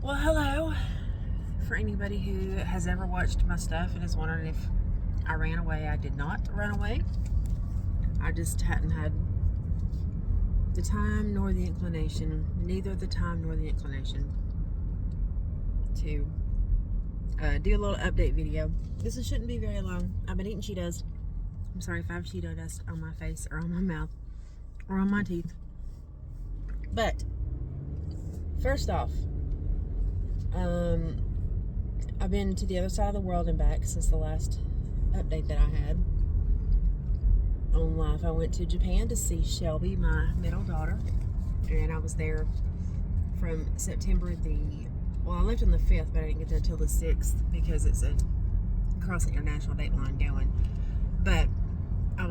Well, hello. For anybody who has ever watched my stuff and is wondering if I ran away, I did not run away. I just hadn't had the time nor the inclination, neither the time nor the inclination to do a little update video. This shouldn't be very long. I've been eating Cheetos. I'm sorry if I have Cheeto dust on my face or on my mouth or on my teeth. But first off, I've been to the other side of the world and back since the last update that I had on life. I went to Japan to see Shelby, my middle daughter, and I was there from September I left on the 5th, but I didn't get there till the 6th because it's across the international date line going. But I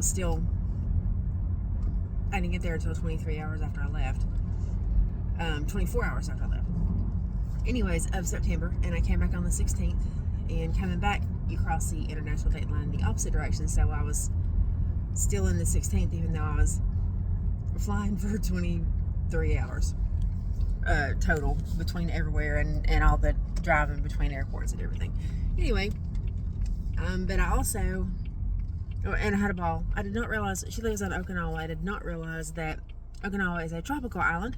didn't get there until 23 hours after I left. 24 hours after I left. Anyways, of September, and I came back on the 16th, and coming back, you cross the international date line in the opposite direction, so I was still in the 16th, even though I was flying for 23 hours total between everywhere and all the driving between airports and everything. Anyway, but I also, and I had a ball. I did not realize, she lives on Okinawa, I did not realize that Okinawa is a tropical island.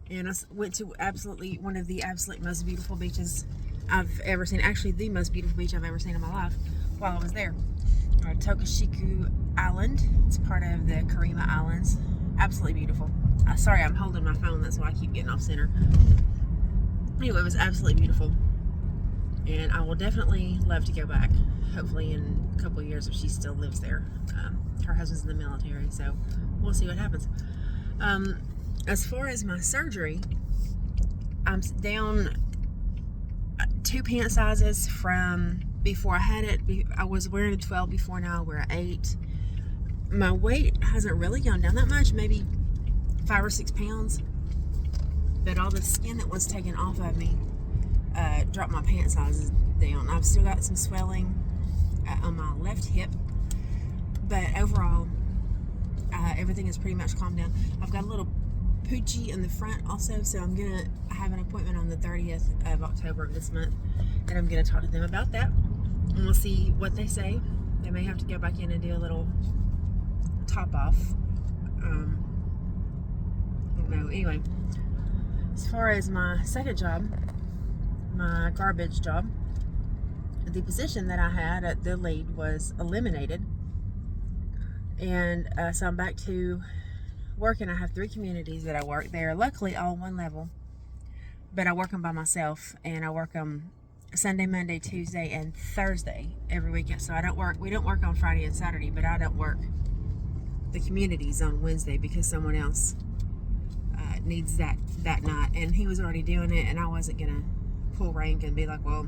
And I went to one of the absolute most beautiful beaches I've ever seen. Actually, the most beautiful beach I've ever seen in my life while I was there. Tokashiku Island. It's part of the Kurima Islands. Absolutely beautiful. Sorry, I'm holding my phone. That's why I keep getting off center. Anyway, it was absolutely beautiful. And I will definitely love to go back. Hopefully in a couple of years if she still lives there. Her husband's in the military, so we'll see what happens. As far as my surgery, I'm down 2 pant sizes from before I had it. I was wearing a 12 before, now I wear an 8. My weight hasn't really gone down that much, maybe 5 or 6 pounds. But all the skin that was taken off of me dropped my pant sizes down. I've still got some swelling on my left hip, but overall, everything has pretty much calmed down. I've got a little poochie in the front also, so I'm gonna have an appointment on the 30th of October of this month, and I'm gonna talk to them about that, and we'll see what they say. They may have to go back in and do a little top off. I don't know. Anyway, as far as my second job, my garbage job, the position that I had at the lead was eliminated, and so I'm back to working. I have 3 communities that I work. They are luckily all one level, but I work them by myself, and I work them Sunday, Monday, Tuesday, and Thursday every weekend. So we don't work on Friday and Saturday, but I don't work the communities on Wednesday because someone else needs that night, and he was already doing it, and I wasn't gonna pull rank and be like, well,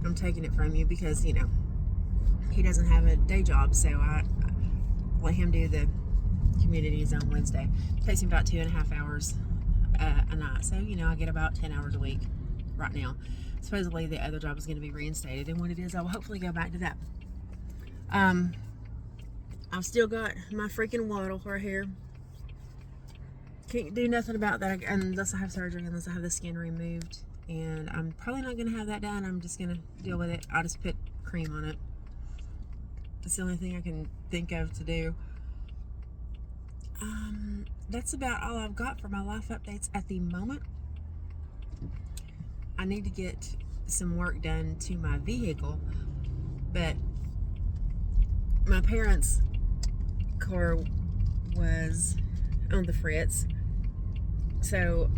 I'm taking it from you, because he doesn't have a day job, so I let him do the communities on Wednesday. It takes me about 2.5 hours a night, so I get about 10 hours a week right now. Supposedly the other job is going to be reinstated, and when it is, I will hopefully go back to that. I've still got my freaking waddle right here. Can't do nothing about that unless I have surgery, unless I have the skin removed, and I'm probably not going to have that done. I'm just going to deal with it. I'll just put cream on it. That's the only thing I can think of to do. That's about all I've got for my life updates at the moment. I need to get some work done to my vehicle, but my parents' car was on the fritz, so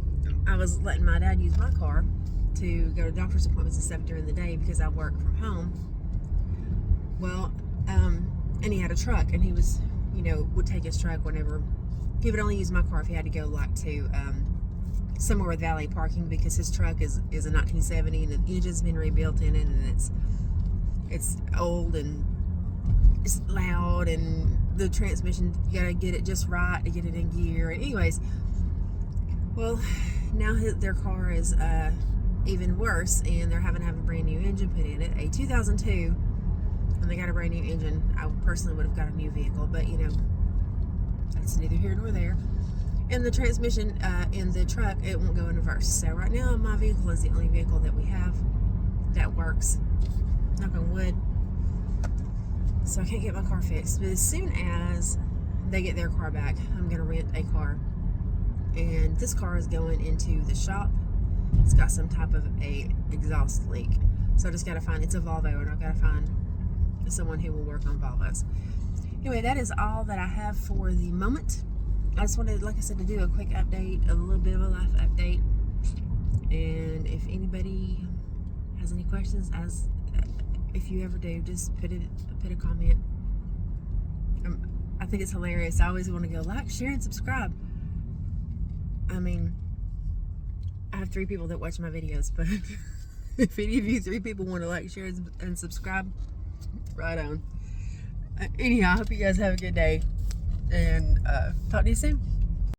I was letting my dad use my car to go to doctor's appointments and stuff during the day because I work from home. Well, and he had a truck, and he was, would take his truck whenever. He would only use my car if he had to go to somewhere with valet parking, because his truck is a 1970 and the engine's been rebuilt in it, and it's old and it's loud, and the transmission, you gotta get it just right to get it in gear. And anyways, well, now their car is even worse, and they're having to have a brand new engine put in it, a 2002, and they got a brand new engine. I personally would have got a new vehicle, but it's neither here nor there. And the transmission in the truck, it won't go in reverse. So right now, my vehicle is the only vehicle that we have that works. Knock on wood. So I can't get my car fixed. But as soon as they get their car back, I'm going to rent a car. And this car is going into the shop. It's got some type of a exhaust leak. So I just got to find, it's a Volvo, and I've got to find someone who will work on Volvos. Anyway, that is all that I have for the moment. I just wanted, like I said, to do a quick update, a little bit of a life update. And if anybody has any questions, if you ever do, just put a comment. I think it's hilarious. I always want to go like, share, and subscribe. I mean, I have 3 people that watch my videos, but if any of you 3 people want to like, share, and subscribe, right on. Anyhow, I hope you guys have a good day, and talk to you soon.